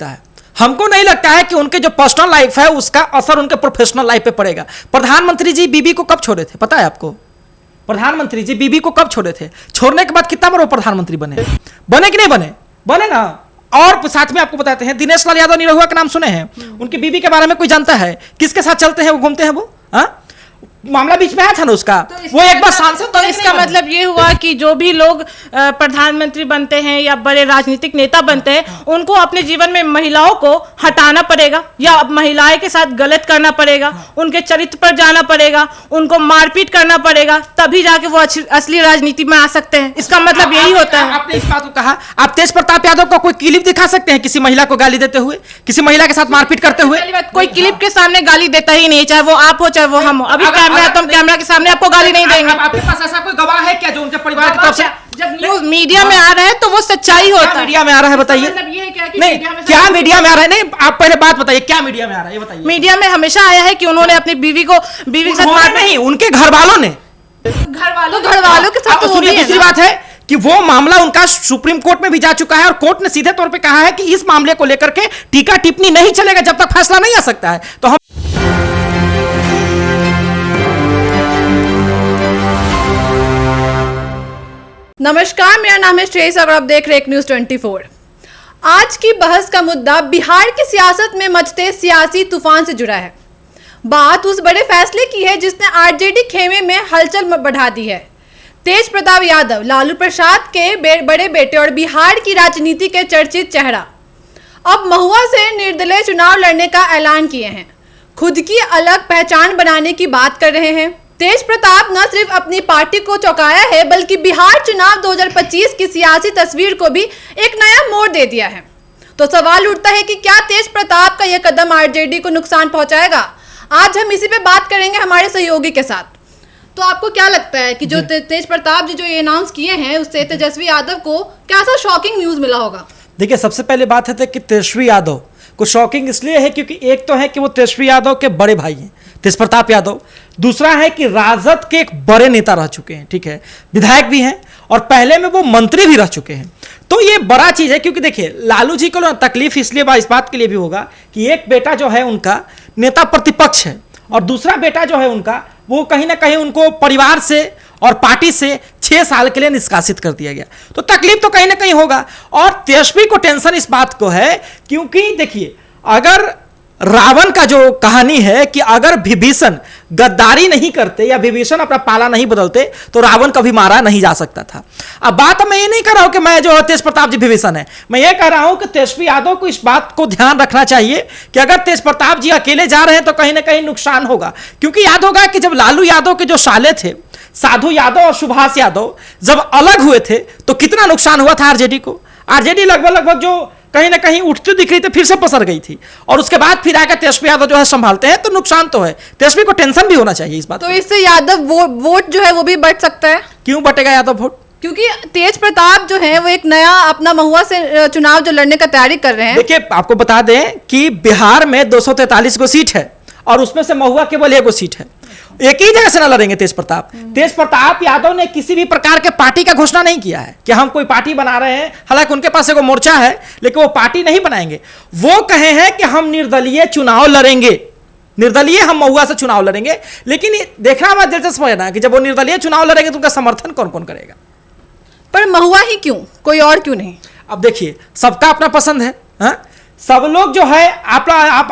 है। हमको नहीं लगता है कि उनके जो पर्सनल लाइफ है उसका असर उनके प्रोफेशनल लाइफ पे पड़ेगा। प्रधानमंत्री जी बीबी को कब छोड़े थे पता है आपको? प्रधानमंत्री जी बीबी को कब छोड़े थे? छोड़ने के बाद कितना बार वो प्रधानमंत्री बने? बने कि नहीं बने? बने ना। और साथ में आपको बताते हैं दिनेश लाल यादव निरहुआ का नाम सुने हैं? उनकी बीबी के बारे में कोई जानता है? किसके साथ चलते हैं वो, घूमते हैं वो? मामला बीच में आया था ना उसका, तो वो एक बार सांसद। तो इसका मतलब ये हुआ कि जो भी लोग प्रधानमंत्री बनते हैं या बड़े राजनीतिक नेता बनते हैं उनको अपने जीवन में महिलाओं को हटाना पड़ेगा या महिलाएं के साथ गलत करना पड़ेगा, उनके चरित्र पर जाना पड़ेगा, उनको मारपीट करना पड़ेगा, तभी जाके वो असली राजनीति में आ सकते हैं। इसका मतलब यही होता है। आपने इस बात को कहा, आप तेज प्रताप यादव का कोई क्लिप दिखा सकते हैं किसी महिला को गाली देते हुए, किसी महिला के साथ मारपीट करते हुए? कोई क्लिप के सामने गाली देता ही नहीं, चाहे वो आप हो चाहे वो हम हो। अभी कैमरा के सामने आपको गाली नहीं देंगे। आपके पास ऐसा कोई गवाह है क्या जो उनके परिवार की तरफ से? जब न्यूज मीडिया में आ रहा है तो वो सच्चाई होता है। मीडिया में आ रहा है बताइए। मतलब ये है क्या कि नहीं, क्या मीडिया में आ रहा है? नहीं, आप पहले बात बताइए, क्या मीडिया में आ रहा है ये बताइए। मीडिया में हमेशा आया है कि उन्होंने अपनी बीवी के साथ मार नहीं, उनके घर वालों ने, घर वालों के साथ। तो सुनिए, दूसरी बात है कि वो मामला उनका सुप्रीम कोर्ट में भी जा चुका है और कोर्ट ने सीधे तौर पे कहा है कि इस मामले को लेकर के टीका टिप्पणी नहीं चलेगा जब तक फैसला नहीं आ सकता है। तो हम नमस्कार, मेरा नाम है श्रेयस और आप देख रहे हैं न्यूज़ 24। आज की बहस का मुद्दा बिहार की सियासत में मचते सियासी तूफान से जुड़ा है। बात उस बड़े फैसले की है जिसने आरजेडी खेमे में हलचल बढ़ा दी है। तेज प्रताप यादव, लालू प्रसाद के बड़े बेटे और बिहार की राजनीति के चर्चित चेहरा, अब महुआ से निर्दलीय चुनाव लड़ने का ऐलान किए हैं। खुद की अलग पहचान बनाने की बात कर रहे हैं। तेज प्रताप न सिर्फ अपनी पार्टी को चौंकाया है बल्कि बिहार चुनाव 2025 की सियासी तस्वीर को भी एक नया मोड़ दे दिया है। तो सवाल उठता है कि क्या तेज प्रताप का यह कदम आरजेडी को नुकसान पहुंचाएगा? आज हम इसी पे बात करेंगे हमारे सहयोगी के साथ। तो आपको क्या लगता है कि जो तेज प्रताप जी जो ये अनाउंस किए हैं उससे तेजस्वी यादव को क्या सा शॉकिंग न्यूज मिला होगा? देखिए, सबसे पहले बात है कि तेजस्वी यादव को शॉकिंग इसलिए है क्योंकि एक तो है कि वो तेजस्वी यादव के बड़े भाई हैं तेज प्रताप यादव, दूसरा है कि राजद के एक बड़े नेता रह चुके हैं, ठीक है, विधायक भी हैं और पहले में वो मंत्री भी रह चुके हैं। तो ये बड़ा चीज है क्योंकि देखिए लालू जी को तकलीफ इसलिए इस बात के लिए भी होगा कि एक बेटा जो है उनका नेता प्रतिपक्ष है और दूसरा बेटा जो है उनका वो कहीं ना कहीं उनको परिवार से और पार्टी से 6 साल के लिए निष्कासित कर दिया गया। तो तकलीफ तो कहीं ना कहीं होगा और तेजस्वी को टेंशन इस बात को है क्योंकि देखिए, अगर रावण का जो कहानी है कि अगर विभीषण गद्दारी नहीं करते या विभीषण अपना पाला नहीं बदलते तो रावण कभी मारा नहीं जा सकता था। अब बात मैं ये नहीं कर रहा हूं कि मैं जो तेज प्रताप जी विभीषण है, मैं ये कह रहा हूं कि तेजस्वी यादव को इस बात को ध्यान रखना चाहिए कि अगर तेज प्रताप जी अकेले जा रहे हैं तो कहीं ना कहीं नुकसान होगा। क्योंकि याद होगा कि जब लालू यादव के जो साले थे साधु यादव और सुभाष यादव जब अलग हुए थे तो कितना नुकसान हुआ था आरजेडी को। आरजेडी लगभग जो कहीं ना कहीं उठती दिख रही थी फिर से पसर गई थी और उसके बाद फिर आकर तेजस्वी यादव जो है संभालते हैं, तो नुकसान तो है। तेजस्वी को टेंशन भी होना चाहिए इस बात। तो इससे यादव वोट जो है वो भी बढ़ सकता है। क्यों बटेगा यादव वोट? क्योंकि तेज प्रताप जो है वो एक नया अपना महुआ से चुनाव जो लड़ने का तैयारी कर रहे हैं। देखिए, आपको बता दें कि बिहार में 243 गो सीट है और उसमें से महुआ केवल 1 सीट है। एक ही जगह से ना लड़ेंगे तेज प्रताप। तेज प्रताप यादव ने किसी भी प्रकार के पार्टी का घोषणा नहीं किया है कि हम कोई पार्टी बना रहे हैं। हालांकि उनके पास एक मोर्चा है लेकिन वो पार्टी नहीं बनाएंगे। वो कहे हैं कि हम निर्दलीय चुनाव लड़ेंगे, निर्दलीय हम महुआ से चुनाव लड़ेंगे। लेकिन देखना हमारा दिलचस्प है ना कि जब वो निर्दलीय चुनाव लड़ेंगे तो उनका समर्थन कौन कौन करेगा? पर महुआ ही क्यों, कोई और क्यों नहीं? अब देखिए, सबका अपना पसंद है। हा? सब लोग जो है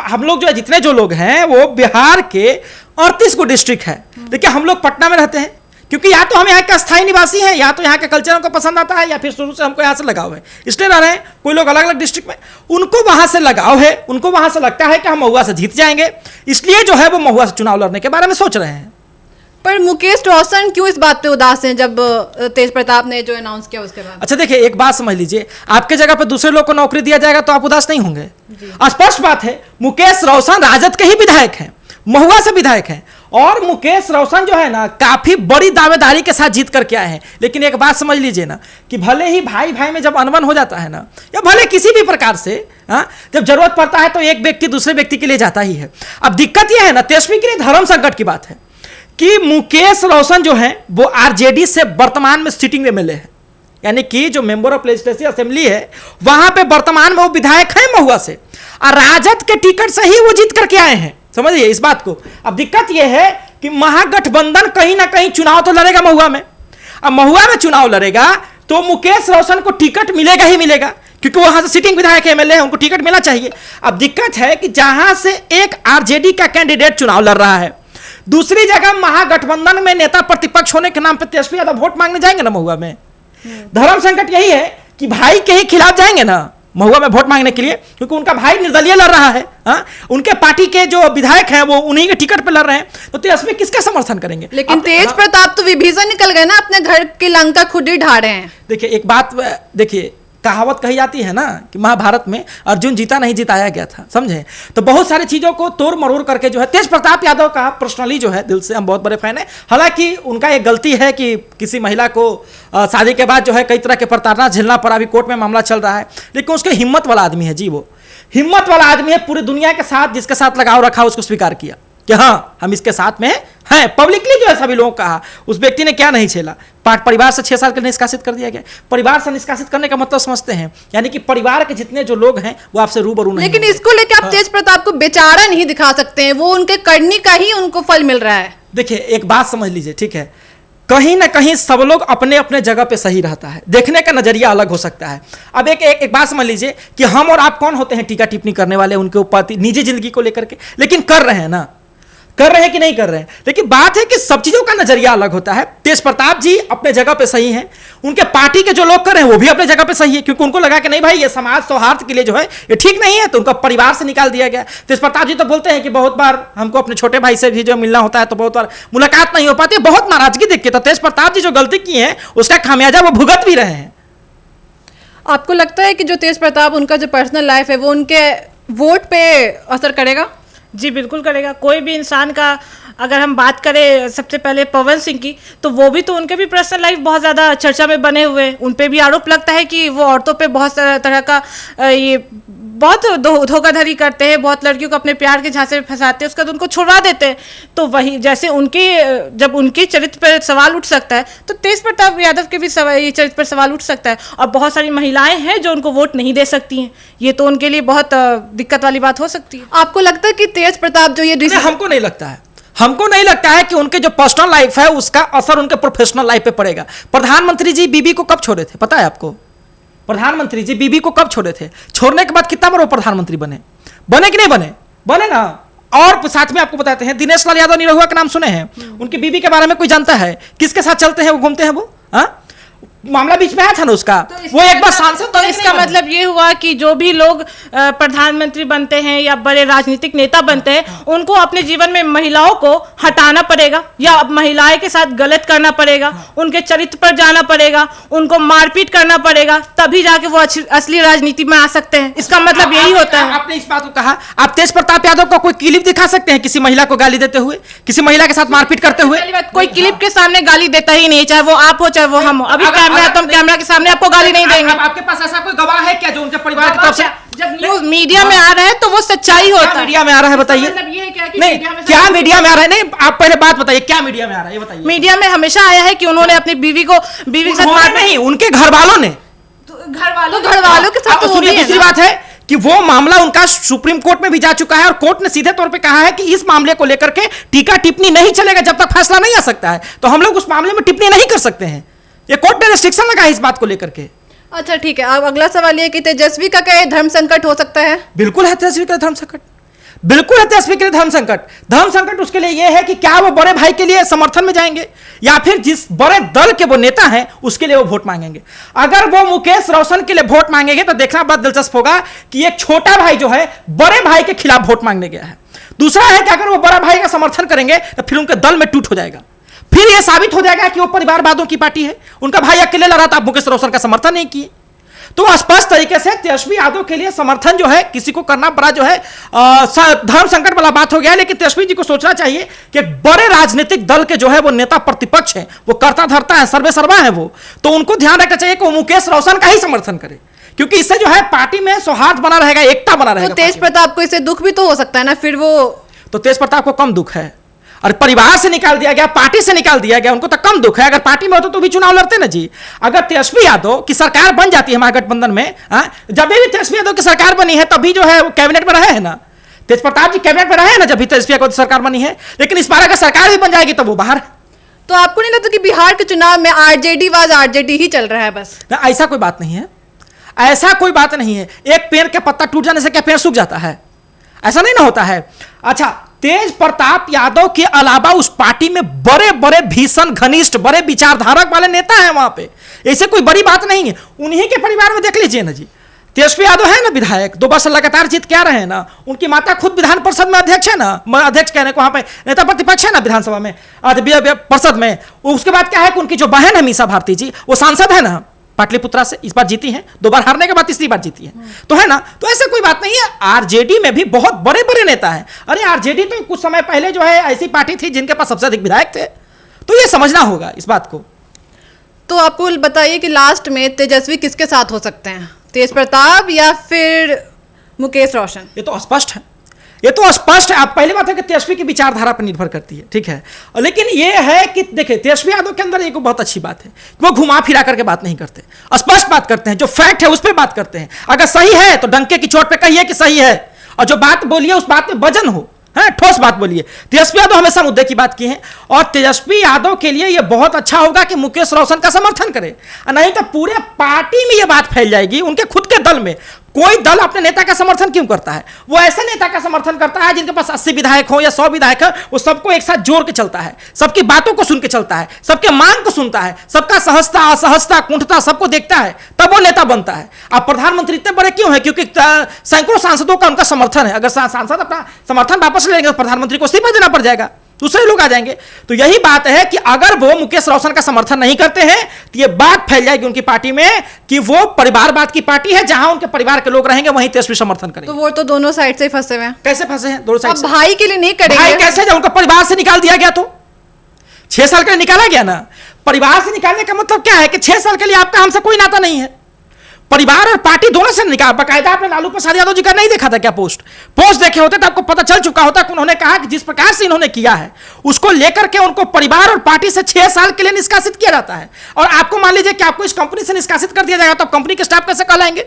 हम लोग जो है जितने जो लोग हैं वो बिहार के 38 को डिस्ट्रिक्ट है। देखिए, हम लोग पटना में रहते हैं क्योंकि या तो हम यहाँ के अस्थायी निवासी हैं या तो यहाँ के कल्चर हमको पसंद आता है या फिर शुरू से हमको यहाँ से लगाव है, इसलिए रह रहे हैं। कोई लोग अलग अलग डिस्ट्रिक्ट में, उनको वहां से लगाव है, उनको वहां से लगता है कि हम महुआ से जीत जाएंगे, इसलिए जो है वो महुआ से चुनाव लड़ने के बारे में सोच रहे हैं। पर मुकेश रोशन क्यों इस बात पे उदास हैं जब तेज प्रताप ने जो अनाउंस किया उसके बाद? अच्छा देखिए, एक बात समझ लीजिए, आपके जगह पे दूसरे लोग को नौकरी दिया जाएगा तो आप उदास नहीं होंगे। स्पष्ट बात है, मुकेश रोशन राजद के ही विधायक हैं, महुआ से विधायक हैं और मुकेश रोशन जो है ना काफी बड़ी दावेदारी के साथ जीत करके आए हैं। लेकिन एक बात समझ लीजिए ना कि भले ही भाई भाई में जब अनबन हो जाता है ना या भले किसी भी प्रकार से जब जरूरत पड़ता है तो एक व्यक्ति दूसरे व्यक्ति के लिए जाता ही है। अब दिक्कत यह है ना, तेजस्वी के लिए धर्म संकट की बात है कि मुकेश रोशन जो है वो आरजेडी से वर्तमान में सिटिंग एमएलए है, यानी कि जो मेंबर ऑफ लेजिस्लेटिव असेंबली है वहां पे वर्तमान में वो विधायक है महुआ से, और राजद के टिकट से ही वो जीत करके आए हैं, समझिए इस बात को। अब दिक्कत यह है कि महागठबंधन कहीं ना कहीं चुनाव तो लड़ेगा महुआ में। अब महुआ में चुनाव लड़ेगा तो मुकेश रोशन को टिकट मिलेगा ही मिलेगा, क्योंकि वहां से सिटिंग विधायक एमएलए है, उनको टिकट मिलना चाहिए। अब दिक्कत है कि जहां से एक आरजेडी का कैंडिडेट चुनाव लड़ रहा है, दूसरी जगह महागठबंधन में नेता प्रतिपक्ष होने के नाम पर तेजस्वी यादव वोट मांगने जाएंगे ना महुआ में। धर्म संकट यही है कि भाई के ही खिलाफ जाएंगे ना महुआ में वोट मांगने के लिए, क्योंकि उनका भाई निर्दलीय लड़ रहा है। हाँ? उनके पार्टी के जो विधायक हैं वो उन्हीं के टिकट पे लड़ रहे हैं, तो तेजस्वी किसका समर्थन करेंगे? लेकिन तेज प्रताप तो विभीषण निकल गए ना, अपने घर की लंका खुद ही ढा रहे हैं। देखिए एक बात, देखिए कहावत कही जाती है ना कि महाभारत में अर्जुन जीता नहीं जिताया गया था, समझे? तो बहुत सारी चीजों को तोड़ मरोड़ करके जो है तेज प्रताप यादव का पर्सनली जो है दिल से हम बहुत बड़े फैन है। हालांकि उनका एक गलती है कि किसी महिला को शादी के बाद जो है कई तरह के प्रताड़ना झेलना पड़ा, अभी कोर्ट में मामला चल रहा है, लेकिन उसके हिम्मत वाला आदमी है जी, वो हिम्मत वाला आदमी है। पूरी दुनिया के साथ जिसके साथ लगाव रखा उसको स्वीकार किया कि हाँ हम इसके साथ में हैं, पब्लिकली जो है सभी लोगों कहा। उस व्यक्ति ने क्या नहीं झेला, परिवार से 6 साल के लिए निष्कासित कर दिया गया। परिवार से निष्कासित करने का मतलब समझते हैं, यानी कि परिवार के जितने जो लोग हैं वो आपसे रूबरू नहीं। लेकिन इसको लेकर आप तेज प्रताप को बेचारा नहीं दिखा सकते हैं, वो उनके करनी का ही उनको फल मिल रहा है। देखिए एक बात समझ लीजिए, ठीक है, कहीं ना कहीं सब लोग अपने अपने जगह पे सही रहता है, देखने का नजरिया अलग हो सकता है। अब एक बात समझ लीजिए कि हम और आप कौन होते हैं टीका टिप्पणी करने वाले उनके ऊपर निजी जिंदगी को लेकर के, लेकिन कर रहे हैं ना, कर रहे हैं कि नहीं कर रहे हैं। लेकिन बात है कि सब चीजों का नजरिया अलग होता है। तेज प्रताप जी अपने जगह पे सही हैं, उनके पार्टी के जो लोग कर रहे हैं वो भी अपने जगह पे सही है, क्योंकि उनको लगा कि नहीं भाई ये समाज सौहार्द के लिए जो है ये ठीक नहीं है, तो उनका परिवार से निकाल दिया गया। तेज प्रताप जी तो बोलते हैं कि बहुत बार हमको अपने छोटे भाई से भी जो मिलना होता है तो बहुत बार मुलाकात नहीं हो पाती, बहुत नाराजगी दिखती है। तो तेज प्रताप जी जो गलती की है उसका खामियाजा वो भुगत भी रहे हैं। आपको लगता है कि जो तेज प्रताप उनका जो पर्सनल लाइफ है वो उनके वोट पे असर करेगा? जी बिल्कुल करेगा। कोई भी इंसान का अगर हम बात करें सबसे पहले पवन सिंह की, तो वो भी तो उनके भी पर्सनल लाइफ बहुत ज़्यादा चर्चा में बने हुए हैं। उन पे भी आरोप लगता है कि वो औरतों पे बहुत तरह का ये बहुत धोखाधड़ी करते हैं, बहुत लड़कियों को अपने प्यार के झांसे में फंसाते हैं, उसके बाद उनको छुड़वा देते हैं। तो वही जैसे उनकी जब उनकी चरित्र पर सवाल उठ सकता है, तो तेज प्रताप यादव के भी ये चरित्र पर सवाल उठ सकता है। और बहुत सारी महिलाएं हैं जो उनको वोट नहीं दे सकती हैं, ये तो उनके लिए बहुत दिक्कत वाली बात हो सकती है। आपको लगता है कि तेज प्रताप जो ये हमको नहीं लगता है, हमको नहीं लगता है कि उनके जो पर्सनल लाइफ है उसका असर उनके प्रोफेशनल लाइफ पे पड़ेगा। प्रधानमंत्री जी बीबी को कब छोड़े थे पता है आपको? प्रधानमंत्री जी बीबी को कब छोड़े थे? छोड़ने के बाद कितना बार वो प्रधानमंत्री बने कि नहीं बने? बने ना। और साथ में आपको बताते हैं दिनेश लाल यादव निरहुआ का नाम सुने हैं? उनकी बीबी के बारे में कोई जानता है? किसके साथ चलते हैं वो, घूमते हैं वो? हाँ, मामला बीच में आया था ना उसका, तो वो एक बार सांसद। तो इसका मतलब ये हुआ कि जो भी लोग प्रधानमंत्री बनते हैं या बड़े राजनीतिक नेता बनते हैं, उनको अपने जीवन में महिलाओं को हटाना पड़ेगा या महिलाएं के साथ गलत करना पड़ेगा, उनके चरित्र पर जाना पड़ेगा, उनको मारपीट करना पड़ेगा, तभी जाके वो असली राजनीति में आ सकते हैं। इसका मतलब यही होता है। आपने इस बात को कहा, आप तेज प्रताप यादव का कोई क्लिप दिखा सकते हैं किसी महिला को गाली देते हुए, किसी महिला के साथ मारपीट करते हुए? कोई क्लिप के सामने गाली देता ही नहीं, चाहे वो आप हो चाहे वो हम हो। अभी कैमरा के सामने आपको गाली नहीं देंगे। आपके पास ऐसा कोई गवाह है क्या जो उनके परिवार की तरफ से? जब न्यूज मीडिया में आ रहा है तो वो सच्चाई होता है। मीडिया में आ रहा है बताइए? मतलब ये है क्या कि नहीं, क्या मीडिया में आ रहा है? नहीं, आप पहले बात बताइए, क्या मीडिया में आ रहा है ये बताइए। मीडिया में हमेशा आया है कि उन्होंने अपनी बीवी के साथ मार नहीं, उनके घर वालों ने, घर वालों के साथ। सुनिए, दूसरी बात है कि वो मामला उनका सुप्रीम कोर्ट में भी जा चुका है और कोर्ट ने सीधे तौर पे कहा है कि इस मामले को लेकर के टीका टिप्पणी नहीं चलेगा जब तक फैसला नहीं आ सकता है। तो हम लोग उस मामले में टिप्पणी नहीं कर सकते हैं, ये कोर्ट ने रेस्ट्रिक्शन लगा है इस बात को लेकर के। अच्छा ठीक है, अब अगला सवाल ये कि तेजस्वी का क्या धर्म संकट हो सकता है? बिल्कुल है तेजस्वी का धर्म संकट, बिल्कुल है तेजस्वी के लिए धर्म संकट। धर्म संकट उसके लिए यह है कि क्या वो बड़े भाई के लिए समर्थन में जाएंगे या फिर जिस बड़े दल के वो नेता हैं उसके लिए वो वोट मांगेंगे। अगर वो मुकेश रोशन के लिए वोट मांगेंगे तो देखना बहुत दिलचस्प होगा कि एक छोटा भाई जो है बड़े भाई के खिलाफ वोट मांगने गया है। दूसरा है कि अगर वो बड़ा भाई का समर्थन करेंगे तो फिर उनके दल में टूट हो जाएगा, फिर यह साबित हो जाएगा कि वो परिवारवादों की पार्टी है। उनका भाई अकेले लड़ा था, मुकेश रोशन का समर्थन नहीं किए। तो स्पष्ट तरीके से तेजस्वी यादव के लिए समर्थन जो है किसी को करना बड़ा जो है धर्म संकट वाला बात हो गया। लेकिन तेजस्वी जी को सोचना चाहिए कि बड़े राजनीतिक दल के जो है वो नेता प्रतिपक्ष है, वो करता धरता है, सर्वे सर्वा है वो, तो उनको ध्यान रखना चाहिए कि वो मुकेश रोशन का ही समर्थन करे, क्योंकि इससे जो है पार्टी में सौहार्द बना रहेगा, एकता बना रहेगा। तो तेज प्रताप को इससे दुख भी तो हो सकता है ना फिर वो? तो तेज प्रताप को कम दुख है। और परिवार से निकाल दिया गया, पार्टी से निकाल दिया गया, उनको तो कम दुख है। अगर पार्टी में होते तो भी चुनाव लड़ते ना जी। अगर तेजस्वी यादव की सरकार बन जाती है महागठबंधन में, जब भी तेजस्वी यादव की सरकार बनी है तभी जो है वो कैबिनेट में रहे हैं ना, तेज प्रताप जी कैबिनेट में रहे हैं ना जब भी तेजस्वी यादव की सरकार बनी है। लेकिन इस बार अगर सरकार भी बन जाएगी तो वो बाहर है। तो आपको नहीं लगता कि बिहार के चुनाव में आरजेडी वाज आरजेडी ही चल रहा है बस? ऐसा कोई बात नहीं है, ऐसा कोई बात नहीं है। एक पेड़ के पत्ता टूट जाने से क्या पेड़ सूख जाता है? ऐसा नहीं ना होता है। अच्छा, तेज प्रताप यादव के अलावा उस पार्टी में बड़े बड़े भीषण घनिष्ठ बड़े विचारधारक वाले नेता हैं वहां पे, ऐसे कोई बड़ी बात नहीं है। उन्हीं के परिवार में देख लीजिए ना जी, तेजस्वी यादव है ना विधायक, 2 वर्ष लगातार जीत के आ रहे हैं ना, उनकी माता खुद विधान परिषद में अध्यक्ष है ना, अध्यक्ष कहने को वहां पे नेता प्रतिपक्ष है ना विधानसभा में, परिषद में। उसके बाद क्या है कि उनकी जो बहन है मीसा भारती जी, वो सांसद है ना पाटलिपुत्रा से, इस बार जीती हैं, 2 बार हारने के बाद तीसरी बार जीती है, तो है ना। तो ऐसा कोई बात नहीं है। आरजेडी में भी बहुत बड़े बड़े नेता हैं। अरे आरजेडी तो कुछ समय पहले जो है ऐसी पार्टी थी जिनके पास सबसे अधिक विधायक थे, तो ये समझना होगा इस बात को। तो आपको बताइए कि लास्ट में तेजस्वी किसके साथ हो सकते हैं, तेज प्रताप या फिर मुकेश रोशन? ये तो स्पष्ट है, ये तो स्पष्ट है। आप पहली बात है कि तेजस्वी की विचारधारा पर निर्भर करती है, ठीक है। लेकिन ये है कि देखिए तेजस्वी यादव के अंदर एक बहुत अच्छी बात है, वो घुमा फिरा करके बात नहीं करते, स्पष्ट बात करते हैं, जो फैक्ट है उस पर बात करते हैं। अगर सही है तो डंके की चोट पे कहिए कि सही है, और जो बात बोलिए उस बात में वजन हो, है ठोस बात बोलिए। तेजस्वी यादव हमेशा मुद्दे की बात की है, और तेजस्वी यादव के लिए यह बहुत अच्छा होगा कि मुकेश रोशन का समर्थन करे, नहीं तो पूरे पार्टी में यह बात फैल जाएगी। उनके खुद के दल में कोई दल अपने नेता का समर्थन क्यों करता है? वो ऐसे नेता का समर्थन करता है जिनके पास 80 विधायक हो या 100 विधायक हो, वो सबको एक साथ जोड़ के चलता है, सबकी बातों को सुन के चलता है, सबके मांग को सुनता है, सबका सहजता असहजता कुंठता सबको देखता है, तब वो नेता बनता है। अब प्रधानमंत्री इतने बड़े क्यों है? क्योंकि सैकड़ों सांसदों का उनका समर्थन है। अगर सांसद अपना समर्थन वापस ले लेंगे तो प्रधानमंत्री को इस्तीफा देना पड़ जाएगा, दूसरे लोग आ जाएंगे। तो यही बात है कि अगर वो मुकेश रोशन का समर्थन नहीं करते हैं तो ये बात फैल जाएगी उनकी पार्टी में कि वो परिवारवाद की पार्टी है, जहां उनके परिवार के लोग रहेंगे वहीं तेजस्वी समर्थन करेंगे। तो वो तो दोनों साइड से फंसे हुए हैं। कैसे फंसे हैं? दोनों साइड अब से। भाई के लिए नहीं करेंगे? भाई कैसे? जब उनका परिवार से निकाल दिया गया तो 6 साल के लिए निकाला गया ना। परिवार से निकालने का मतलब क्या है कि 6 साल के लिए आपका हमसे कोई नाता नहीं है। परिवार और पार्टी दोनों से निकाल। बाकायदा आपने लालू प्रसाद यादव जी का नहीं देखा था क्या? पोस्ट देखे होते तो आपको पता चल चुका होता कि उन्होंने कहा कि जिस प्रकार से इन्होंने किया है उसको लेकर के उनको परिवार और पार्टी से 6 साल के लिए निष्कासित किया जाता है। और आपको मान लीजिए कि आपको इस कंपनी से निष्कासित कर दिया जाएगा तो आप कंपनी के स्टाफ कैसे कहलाएंगे?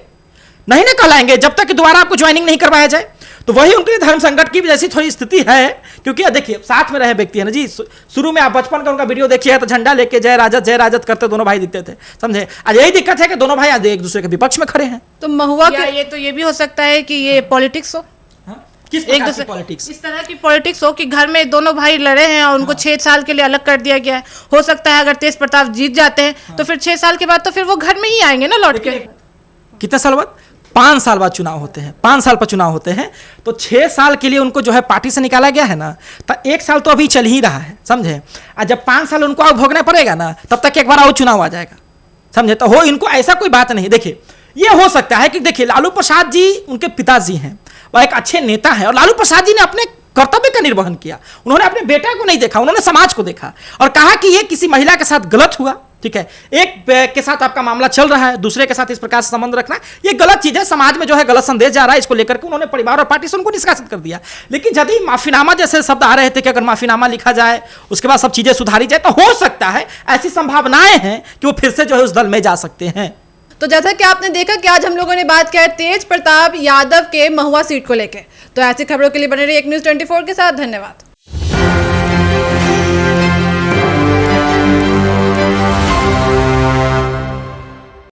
नहीं ना कहलाएंगे जब तक कि दोबारा आपको ज्वाइनिंग नहीं करवाया जाए। तो वही उनके धर्म संकट की जैसी थोड़ी स्थिति है, क्योंकि देखिए साथ में रहे व्यक्ति है ना जी। शुरू में आप बचपन का उनका वीडियो देखिए तो झंडा लेके जय राजद करते दोनों भाई दिखते थे, समझे। आज यही दिक्कत है कि दोनों भाई आज एक दूसरे के विपक्ष में खड़े हैं। तो महुआ के ये भी हो सकता है कि ये पॉलिटिक्स हो, किस एक प्रकार की दूसरे पॉलिटिक्स? इस तरह की पॉलिटिक्स हो कि घर में दोनों भाई लड़े हैं और उनको 6 साल के लिए अलग कर दिया गया है। हो सकता है अगर तेज प्रताप जीत जाते हैं तो फिर 6 साल के बाद तो फिर वो घर में ही आएंगे ना लौट के। कितने साल बाद? 5 साल बाद चुनाव होते हैं, 5 साल पर चुनाव होते हैं। तो 6 साल के लिए उनको जो है पार्टी से निकाला गया है ना, तो 1 साल तो अभी चल ही रहा है, समझे। और जब 5 साल उनको अब भोगना पड़ेगा ना, तब तक एक बार और चुनाव आ जाएगा, समझे। तो हो इनको ऐसा कोई बात नहीं। देखिए ये हो सकता है कि देखिए लालू प्रसाद जी उनके पिताजी हैं, वह एक अच्छे नेता हैं, और लालू प्रसाद जी ने अपने कर्तव्य का निर्वहन किया। उन्होंने अपने बेटा को नहीं देखा, उन्होंने समाज को देखा और कहा कि ये किसी महिला के साथ गलत हुआ, ठीक है। एक के साथ आपका मामला चल रहा है, दूसरे के साथ इस प्रकार से संबंध रखना ये गलत चीज है, समाज में जो है गलत संदेश जा रहा है। इसको लेकर के उन्होंने परिवार और पार्टी से उनको निष्कासित कर दिया। लेकिन यदि माफीनामा जैसे शब्द आ रहे थे कि अगर माफीनामा लिखा जाए उसके बाद सब चीजें सुधारी जाए, तो हो सकता है ऐसी संभावनाएं हैं कि वो फिर से जो है उस दल में जा सकते हैं। तो जैसा कि आपने देखा कि आज हम लोगों ने बात किया तेज प्रताप यादव के महुआ सीट को लेकर। तो ऐसी खबरों के लिए बने रहिए एक न्यूज़ 24 के साथ। धन्यवाद।